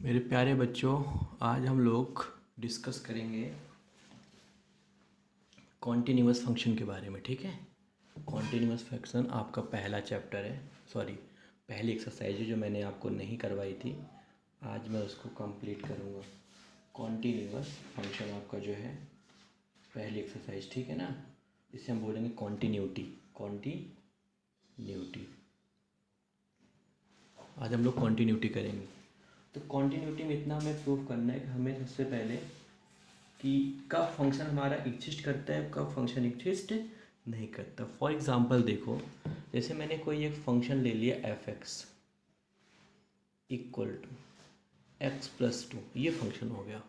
मेरे प्यारे बच्चों, आज हम लोग डिस्कस करेंगे कॉन्टिन्यूअस फंक्शन के बारे में। ठीक है, कॉन्टिन्यूअस फंक्शन आपका पहला चैप्टर है, सॉरी पहली एक्सरसाइज है जो मैंने आपको नहीं करवाई थी। आज मैं उसको कंप्लीट करूँगा। कॉन्टिन्यूअस फंक्शन आपका जो है पहली एक्सरसाइज, ठीक है ना। इसे हम बोलेंगे कॉन्टिन्यूटी। कॉन्टिन्यूटी आज हम लोग कॉन्टिन्यूटी करेंगे। तो कॉन्टिन्यूटी में इतना हमें प्रूव करना है कि हमें सबसे पहले कि कब फंक्शन हमारा एग्जिस्ट करता है, कब फंक्शन एग्जिस्ट नहीं करता। फॉर एग्जांपल देखो, जैसे मैंने कोई एक फंक्शन ले लिया F X equal to X plus two, ये फंक्शन हो गया।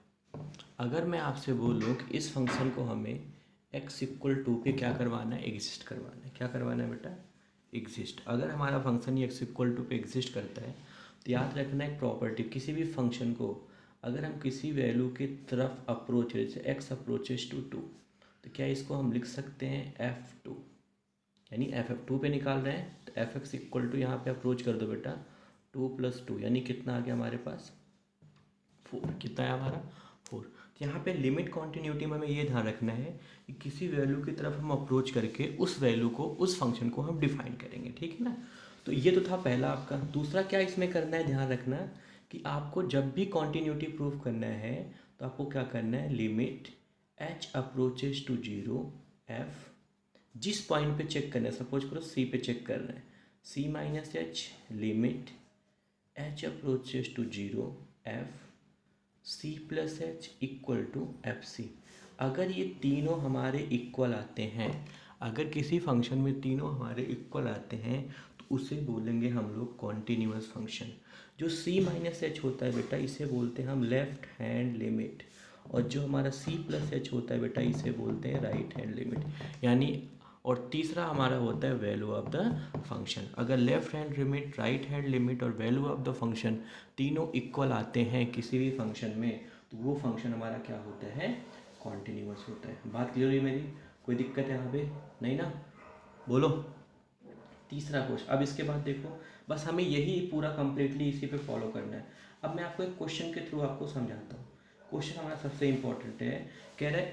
अगर मैं आपसे बोलूँ कि इस फंक्शन को हमें एक्स इक्वल टू पे क्या करवाना है, एग्जिस्ट करवाना है। क्या करवाना है बेटा? एग्जिस्ट। अगर हमारा फंक्शन ये एक्स इक्वल टू पे एग्जिस्ट करता है तो याद रखना एक प्रॉपर्टी, किसी भी फंक्शन को अगर हम किसी वैल्यू की तरफ अप्रोच, जैसे एक्स अप्रोचेस टू टू, तो क्या इसको हम लिख सकते हैं एफ टू, यानी एफ टू पे निकाल रहे हैं तो एफ एक्स इक्वल टू यहाँ पे अप्रोच कर दो बेटा टू प्लस टू, यानी कितना आ गया हमारे पास? फोर। कितना है हमारा? फोर। तो यहाँ पे लिमिट कॉन्टिन्यूटी में हमें ये ध्यान रखना है कि किसी वैल्यू की तरफ हम अप्रोच करके उस वैल्यू को, उस फंक्शन को हम डिफाइन करेंगे। ठीक है ना। तो ये तो था पहला आपका। दूसरा क्या इसमें करना है, ध्यान रखना कि आपको जब भी कॉन्टिन्यूटी प्रूव करना है तो आपको क्या करना है, limit h approaches to zero f, जिस पॉइंट पे चेक करना है, सपोज करो सी पे चेक करना है, c minus h, limit h approaches to zero f c plus h equal to f c. अगर ये तीनों हमारे इक्वल आते हैं, अगर किसी फंक्शन में तीनों हमारे इक्वल आते हैं तो उसे बोलेंगे हम लोग कॉन्टिन्यूअस फंक्शन। जो सी माइनस एच होता है बेटा, इसे बोलते हैं हम लेफ्ट हैंड लिमिट, और जो हमारा सी प्लस एच होता है बेटा, इसे बोलते हैं राइट हैंड लिमिट। यानी और तीसरा हमारा होता है वैल्यू ऑफ द फंक्शन। अगर left hand limit, right hand limit और वैल्यू ऑफ द फंक्शन तीनों इक्वल आते हैं किसी भी फंक्शन में, तो वो फंक्शन हमारा क्या होता है, कॉन्टिन्यूअस होता है। बात क्लियर हुई मेरी? कोई दिक्कत है यहाँ पे? नहीं ना? बोलो। तीसरा क्वेश्चन। अब इसके बाद देखो, बस हमें यही पूरा कंप्लीटली इसी पे फॉलो करना है। अब मैं आपको एक क्वेश्चन के थ्रू आपको समझाता हूँ। क्वेश्चन हमारा सबसे इंपॉर्टेंट है। कह रहा है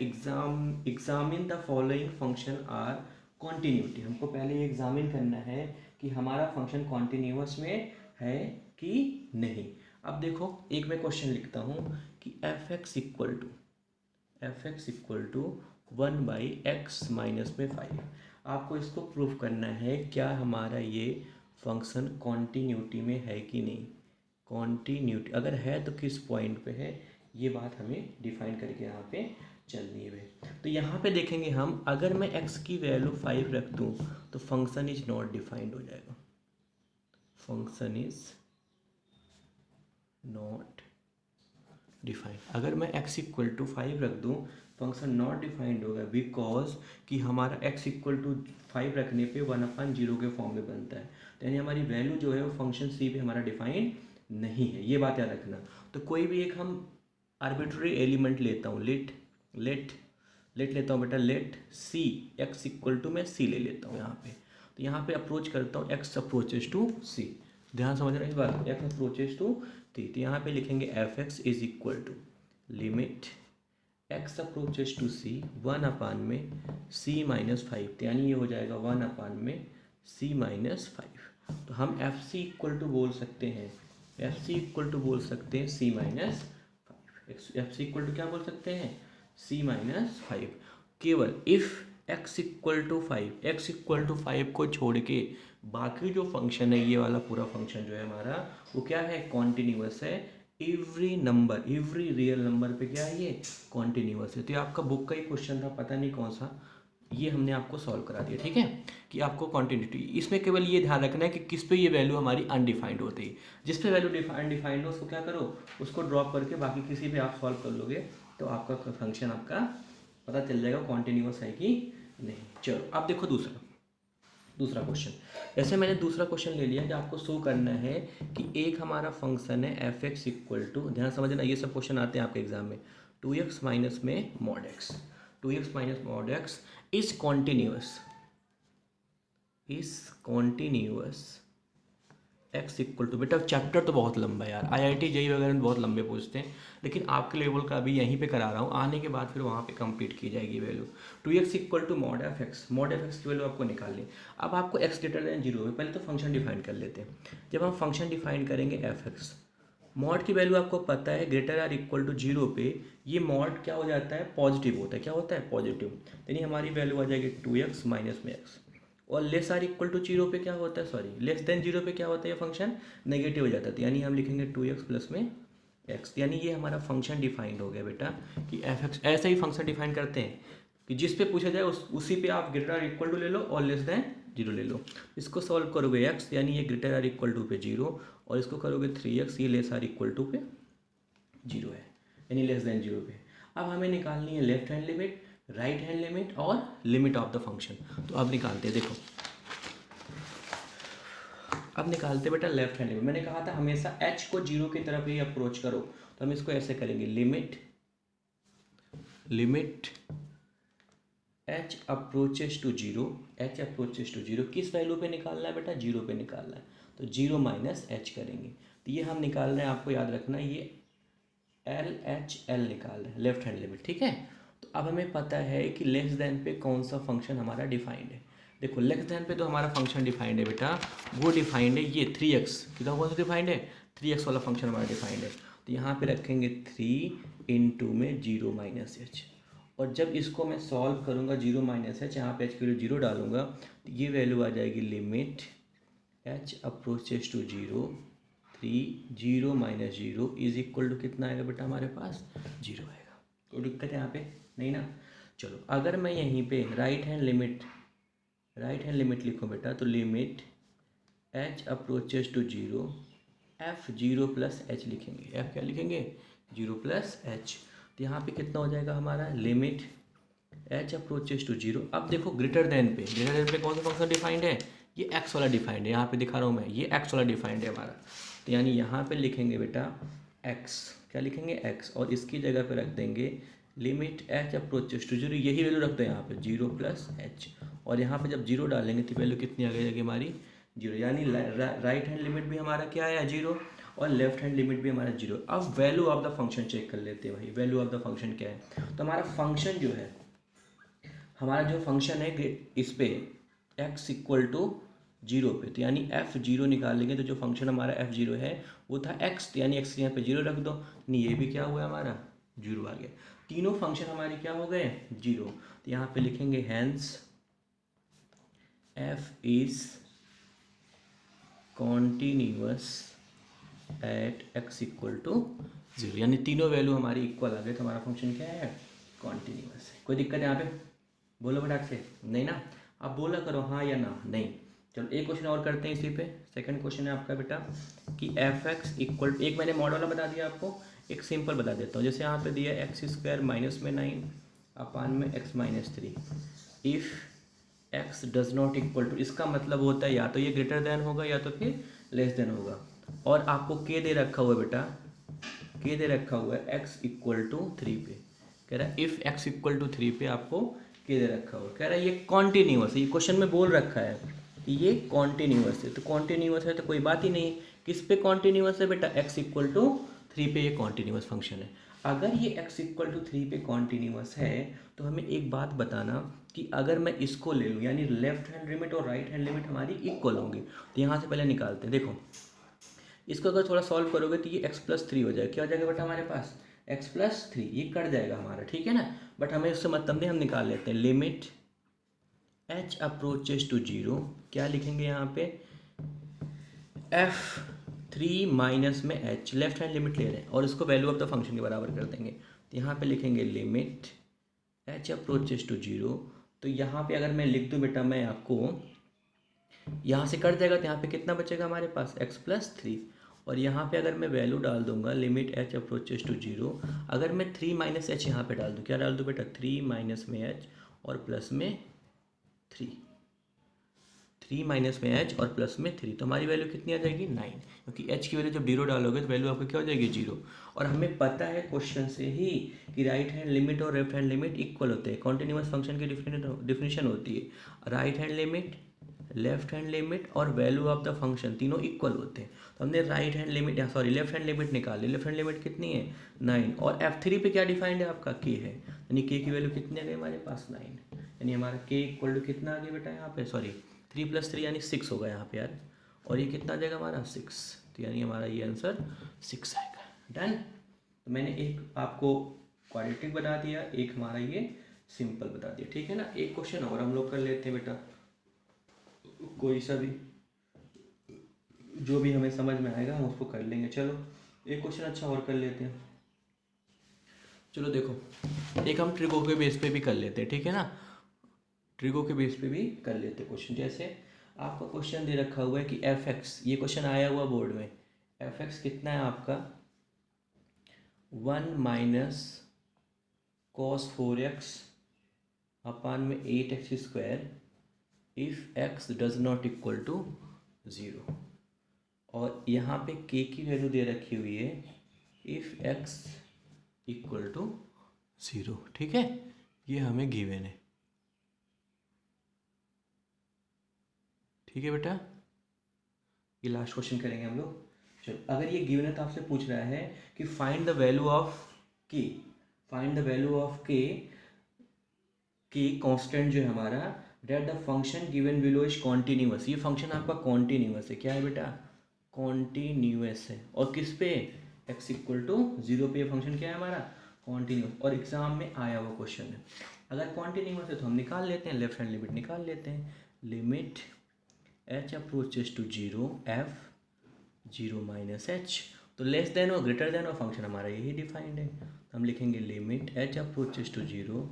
examine the following function are continuity. हमको पहले ये एग्जामिन करना है कि हमारा फंक्शन कॉन्टिन्यूअस में है कि नहीं। अब देखो, एक मैं क्वेश्चन लिखता हूँ कि F X equal to one by X minus में फाइव। आपको इसको प्रूफ करना है क्या हमारा ये फंक्शन कॉन्टिन्यूटी में है कि नहीं। कॉन्टिन्यूटी अगर है तो किस पॉइंट पे है, ये बात हमें डिफाइन करके यहाँ पे चलनी है। तो यहाँ पे देखेंगे हम, अगर मैं x की वैल्यू 5 रख दूँ तो फंक्शन इज नॉट डिफाइंड हो जाएगा। Function is not defined. अगर मैं x इक्वल टू 5 रख दूँ, फंक्शन नॉट डिफाइंड होगा, बिकॉज कि हमारा x इक्वल टू 5 रखने पे 1/0 के फॉर्म में बनता है। तो यानी हमारी वैल्यू जो है वो फंक्शन c पे हमारा डिफाइंड नहीं है, ये बात याद रखना। तो कोई भी एक हम आर्बिट्री एलिमेंट लेता हूँ, लेट लेता हूँ बेटा, let C X equal to, मैं सी ले लेता हूँ यहाँ पे। तो यहाँ पे अप्रोच करता हूँ एक्स अप्रोचेज टू सी। ध्यान समझ रहे हैं इस बात, एक्स अप्रोचेज टू सी। तो यहाँ पे लिखेंगे f x is equal to limit x approaches to c 1/में सी माइनस 5। तो यानी ये हो जाएगा 1/में सी माइनस 5। तो हम एफ सी इक्वल टू बोल सकते हैं, एफ सी इक्वल टू बोल सकते हैं c minus 5। F c equal to क्या बोल सकते हैं, सी माइनस 5। केवल if x equal to 5, x equal to 5 को छोड़ के बाकी जो फंक्शन है, ये वाला पूरा फंक्शन जो है हमारा, वो क्या है, कॉन्टिन्यूअस है। Every number, every real number पे क्या है, ये कॉन्टिन्यूअस है। तो ये आपका बुक का ही क्वेश्चन था, पता नहीं कौन सा, ये हमने आपको सॉल्व करा दिया। ठीक है, कि आपको कॉन्टिन्यूटी, इसमें केवल ये ध्यान रखना है कि किस पे ये वैल्यू हमारी अनडिफाइंड होती है। जिस पे वैल्यू अनडिफाइंड हो उसको क्या करो, उसको ड्रॉप करके बाकी किसी पे आप सॉल्व कर लोगे तो आपका फंक्शन आपका पता चल जाएगा कॉन्टिन्यूअस है कि नहीं। चलो अब देखो दूसरा क्वेश्चन। जैसे मैंने दूसरा क्वेश्चन ले लिया कि आपको शो करना है कि एक हमारा फंक्शन है एफ एक्स इक्वल टू, ध्यान समझना ये सब क्वेश्चन आते हैं आपके एग्जाम में, 2x माइनस में mod X, 2x minus mod X is continuous X equal to, बेटा चैप्टर तो बहुत लंबा है यार, IIT JEE वगैरह में बहुत लंबे पूछते हैं, लेकिन आपके लेवल का अभी यहीं पे करा रहा हूँ, आने के बाद फिर वहाँ पे कंप्लीट की जाएगी value. 2x equal to mod F X, mod F X की वैल्यू आपको निकालनी। अब आपको एक्स ग्रेटर देन जीरो है, पहले तो फंक्शन डिफाइन कर लेते हैं। जब हम फंक्शन डिफाइन करेंगे एफ एक्स, मॉड की वैल्यू आपको पता है greater or equal to zero पे ये मॉड क्या हो जाता है, पॉजिटिव होता है। क्या होता है, पॉजिटिव। यानी हमारी वैल्यू आ जाएगी 2x माइनस में एक्स। और less or equal to zero पे क्या होता है, सॉरी लेस देन जीरो पे क्या होता है, ये फंक्शन नेगेटिव हो जाता है। यानी हम लिखेंगे 2x प्लस में x। यानी ये हमारा फंक्शन डिफाइंड हो गया बेटा कि एफ एक्स। ऐसे ही फंक्शन डिफाइन करते हैं कि जिस पे पूछा जाए उसी पे आप ग्रेटर आर इक्वल टू ले लो और लेस देन जीरो ले लो। इसको सॉल्व करोगे x, यानी ये ग्रेटर आर इक्वल टू पे जीरो, और इसको करोगे 3x, ये लेस आर इक्वल टू पे जीरो है, यानी लेस देन जीरो पे। अब हमें निकालनी है left hand limit, right hand limit और लिमिट ऑफ द फंक्शन। तो अब निकालते हैं, देखो अब निकालते बेटा लेफ्ट हैंड लिमिट। मैंने कहा था हमेशा h को जीरो की तरफ ही अप्रोच करो, तो हम इसको ऐसे करेंगे, limit h approaches to zero, h approaches to zero किस वैल्यू पे निकालना है बेटा, जीरो पे निकालना है। तो जीरो माइनस h करेंगे, तो ये हम निकाल रहे हैं, आपको याद रखना ये LHL निकाल रहे हैं, लेफ्ट हैंड लिमिट, ठीक है। तो अब हमें पता है कि लेस देन पे कौन सा फंक्शन हमारा डिफाइंड है। देखो लेस देन पे तो हमारा फंक्शन डिफाइंड है बेटा, वो डिफाइंड है ये 3x, कितना कौन सा डिफाइंड है, 3x वाला फंक्शन हमारा डिफाइंड है। तो यहाँ पे रखेंगे 3 इंटू में जीरो माइनस एच, और जब इसको मैं सॉल्व करूँगा जीरो माइनस एच, यहाँ पे एच की वैल्यू जीरो डालूंगा, तो ये वैल्यू आ जाएगी limit h approaches to zero, 3 zero minus zero is equal to कितना आएगा बेटा हमारे पास, जीरो आएगा। कोई दिक्कत है यहाँ पे नहीं ना। चलो अगर मैं यहीं पे राइट हैंड लिमिट लिखूँ बेटा, तो limit h approaches to zero, f zero plus H लिखेंगे, f क्या लिखेंगे, जीरो प्लस एच। तो यहाँ पे कितना हो जाएगा हमारा, limit h approaches to zero. अब देखो ग्रेटर देन पे कौन सा फंक्शन डिफाइंड है, ये x वाला डिफाइंड है, यहाँ पे दिखा रहा हूँ मैं, ये x वाला डिफाइंड है हमारा। तो यानी यहाँ पे लिखेंगे बेटा x, क्या लिखेंगे x, और इसकी जगह पे रख देंगे limit h approaches to zero, यही वैल्यू रख दो यहाँ पे, जीरो प्लस एच। और यहाँ पे जब जीरो डालेंगे तो वैल्यू कितनी आ जाएगी हमारी, जीरो। यानी राइट हैंड लिमिट भी हमारा क्या है, जीरो, और लेफ्ट हैंड लिमिट भी हमारा जीरो। अब value of the function check कर लेते हैं भाई, वैल्यू ऑफ द फंक्शन क्या है। तो हमारा फंक्शन जो है, हमारा जो फंक्शन है इस पे x इक्वल टू जीरो पे, तो यानी f जीरो निकालेंगे, तो जो फंक्शन हमारा f जीरो है वो था x, तो यानी x यहाँ पे जीरो रख दो, नहीं ये भी क्या हुआ हमारा, जीरो आ गया। तीनों फंक्शन हमारे क्या हो गए, जीरो। तो यहाँ पे लिखेंगे hence f is continuous at x equal to zero, यानी तीनों वैल्यू हमारी इक्वल आ गए, तो हमारा फंक्शन क्या है, कॉन्टिन्यूअस है। कोई दिक्कत है यहाँ पे, बोलो फटाक से, नहीं ना। आप बोला करो हाँ या ना, नहीं। चलो एक क्वेश्चन और करते हैं इसी पे। सेकंड क्वेश्चन है आपका बेटा कि एफ एक्स इक्वल, एक मैंने मॉडल वाला बता दिया आपको, एक सिंपल बता देता हूँ। जैसे यहाँ पे दिया एक्स स्क्वायर माइनस में 9 अपान में X minus 3, if X does not equal to, इसका मतलब होता है या तो ये ग्रेटर देन होगा या तो फिर लेस देन होगा। और आपको के दे रखा हुआ है बेटा, के दे रखा हुआ है एक्स इक्वल टू 3 पे, कह रहा है इफ़ एक्स इक्वल टू 3 पे आपको के दे रखा हुआ, कह रहा है ये कॉन्टिन्यूअस है, ये क्वेश्चन में बोल रखा है कि ये कॉन्टिन्यूअस है। तो कॉन्टिन्यूअस है तो कोई बात ही नहीं, किस पे कॉन्टिन्यूअस है बेटा, x इक्वल टू 3 पे ये कॉन्टिन्यूअस फंक्शन है। अगर ये x इक्वल टू 3 पे कॉन्टिन्यूअस है तो हमें एक बात बताना कि अगर मैं इसको ले लूँ, यानी लेफ्ट हैंड लिमिट और राइट हैंड लिमिट हमारी इक्वल होंगी। तो यहाँ से पहले निकालते हैं, देखो इसको अगर थोड़ा सॉल्व करोगे तो ये x प्लस 3 हो जाएगा, क्या हो जाएगा बेटा हमारे पास, x प्लस 3, ये कट जाएगा हमारा, ठीक है ना। बट हमें उससे मतलब नहीं, हम निकाल लेते हैं limit h approaches to zero, क्या लिखेंगे यहाँ पे, f3 माइनस में h, लेफ्ट हैंड लिमिट ले रहे हैं और इसको वैल्यू ऑफ द फंक्शन के बराबर कर देंगे। तो यहाँ पे लिखेंगे limit h approaches to zero. तो यहाँ पे अगर मैं लिख दूँ बेटा, मैं आपको यहाँ से कट जाएगा तो यहाँ पे कितना बचेगा हमारे पास, x प्लस 3, और यहाँ पे अगर मैं वैल्यू डाल दूंगा limit h approaches to zero, अगर मैं 3 माइनस एच यहाँ पे डाल दूँ, क्या डाल दूँ बेटा, 3 माइनस में h और प्लस में 3 माइनस में h और प्लस में 3, तो हमारी वैल्यू कितनी आ जाएगी, 9, क्योंकि h की वैल्यू जब जीरो डालोगे तो वैल्यू आपको क्या हो जाएगी, जीरो। और हमें पता है क्वेश्चन से ही कि राइट हैंड लिमिट और लेफ्ट हैंड लिमिट इक्वल होते हैं, कॉन्टिन्यूअस फंक्शन की डिफिनेशन होती है, right hand limit left hand limit और वैल्यू ऑफ द फंक्शन तीनों इक्वल होते हैं। तो हमने right hand limit left hand limit निकाल ली। लेफ्ट हैंड लिमिट कितनी है 9, और F3 पे क्या डिफाइंड है आपका k है, यानी k की वैल्यू कितनी आ गई हमारे पास 9, यानी हमारा k इक्वल टू कितना आ गया बेटा यहाँ पे, सॉरी 3 + 3 यानी 6 होगा यहाँ पे यार, और ये कितना आ जाएगा हमारा 6, तो यानी हमारा ये आंसर 6 आएगा। डन। तो मैंने एक आपको क्वाड्रेटिक बता दिया, एक हमारा ये सिंपल बता दिया, ठीक है ना। एक क्वेश्चन और हम लोग कर लेते हैं बेटा, कोई सा भी जो भी हमें समझ में आएगा हम उसको कर लेंगे। चलो एक क्वेश्चन अच्छा और कर लेते हैं। चलो देखो, एक हम ट्रिगो के बेस पे भी कर लेते हैं, ठीक है ना, ट्रिगो के बेस पे भी कर लेते हैं क्वेश्चन। जैसे आपका क्वेश्चन दे रखा हुआ है कि f(x), ये क्वेश्चन आया हुआ बोर्ड में, f(x) कितना है आपका 1 - cos 4x अपान में 8x² if x does not equal to 0, और यहाँ पे k की वैल्यू दे रखी हुई है इफ़ x इक्वल टू 0, ठीक है, ये हमें गिवन है, ठीक है बेटा। ये लास्ट क्वेश्चन करेंगे हम लोग। चलो, अगर ये गिवन है तो आपसे पूछ रहा है कि find the value of k, find the value of k constant जो है हमारा, that the function given below is continuous. ये फंक्शन आपका कॉन्टिन्यूअस है, क्या है बेटा, कॉन्टिन्यूअस है, और किस पे, x इक्वल टू 0 पे ये फंक्शन क्या है हमारा, कॉन्टिन्यूअस, और एग्जाम में आया हुआ क्वेश्चन है। अगर कॉन्टिन्यूअस है तो हम निकाल लेते हैं, लेफ्ट हैंड लिमिट निकाल लेते हैं, limit h approaches to 0 f 0 - h, तो लेस देन और ग्रेटर देन और फंक्शन हमारा यही डिफाइंड है, तो हम लिखेंगे limit h approaches to 0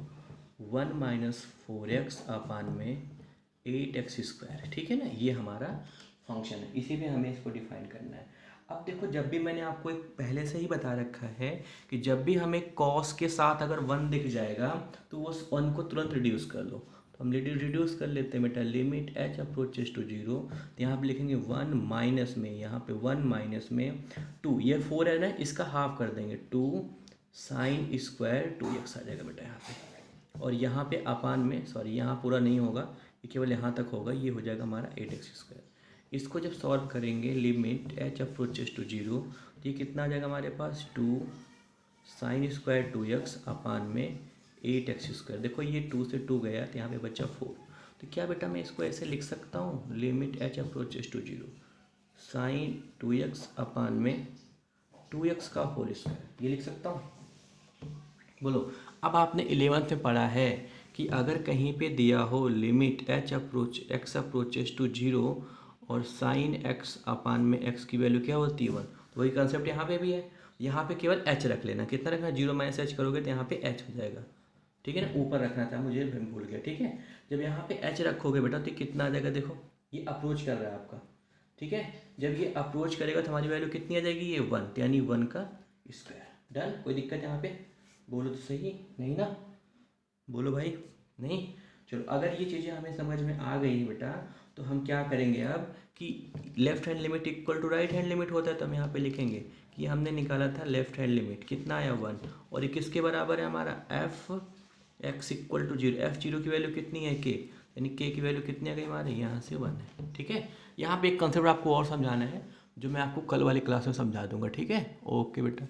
1 - 4x upon में 8x², ठीक है ना, ये हमारा फंक्शन है, इसी में हमें इसको डिफाइन करना है। अब देखो, जब भी मैंने आपको एक पहले से ही बता रखा है कि जब भी हमें कॉस के साथ अगर 1 दिख जाएगा तो वो 1 को तुरंत रिड्यूस कर लो, तो हम रिड्यूस कर लेते हैं बेटा, लिमिट h अप्रोचेस टू 0, तो यहाँ पे लिखेंगे 1 माइनस में, यहाँ पे 1 माइनस में 2, ये 4 है ना, इसका हाफ कर देंगे 2 sin² 2x आ जाएगा बेटा यहाँ पे, और यहाँ पे अपान में, सॉरी यहाँ पूरा नहीं होगा, ये केवल यहाँ तक होगा, ये हो जाएगा हमारा 8x²। इसको जब सॉल्व करेंगे लिमिट h अप्रोचेस टू 0, तो ये कितना आ जाएगा हमारे पास 2 sin² 2x अपान में 8x²। देखो ये 2 से 2 गया तो यहाँ पे बचा 4, तो क्या बेटा मैं इसको ऐसे लिख सकता हूँ, limit h approaches to 0 sin 2x upon में 2x का होल स्क्वायर, ये लिख सकता हूँ, बोलो। अब आपने 11th में पढ़ा है कि अगर कहीं पे दिया हो लिमिट x अप्रोचेस टू 0 और साइन x अपान में x की वैल्यू क्या होती है 1, तो वही कंसेप्ट यहाँ पे भी है, यहाँ पे केवल h रख लेना, कितना रखना, 0 - h करोगे तो यहाँ पे h हो जाएगा, ठीक है ना, ऊपर रखना था, मुझे भूल गया, ठीक है। जब यहाँ पे h रखोगे बेटा तो कितना आ जाएगा, देखो ये अप्रोच कर रहा है आपका, ठीक है, जब ये अप्रोच करेगा तो हमारी वैल्यू कितनी आ जाएगी, ये 1, यानी 1 का स्क्वायर। डन, कोई दिक्कत यहाँ पे, बोलो तो सही, नहीं ना, बोलो भाई, नहीं। चलो, अगर ये चीज़ें हमें समझ में आ गई बेटा, तो हम क्या करेंगे अब कि left hand limit equal to right hand limit होता है, तो हम यहाँ पे लिखेंगे कि हमने निकाला था लेफ्ट हैंड लिमिट, कितना आया 1, और ये किसके बराबर है हमारा, f(x इक्वल टू 0), f(0) की वैल्यू कितनी है k, यानी k की वैल्यू कितनी आ गई हमारे, यहाँ से 1 है, ठीक है। यहाँ पे एक कंसेप्ट आपको और समझाना है जो मैं आपको कल वाली क्लास में समझा दूंगा, ठीक है, ओके बेटा।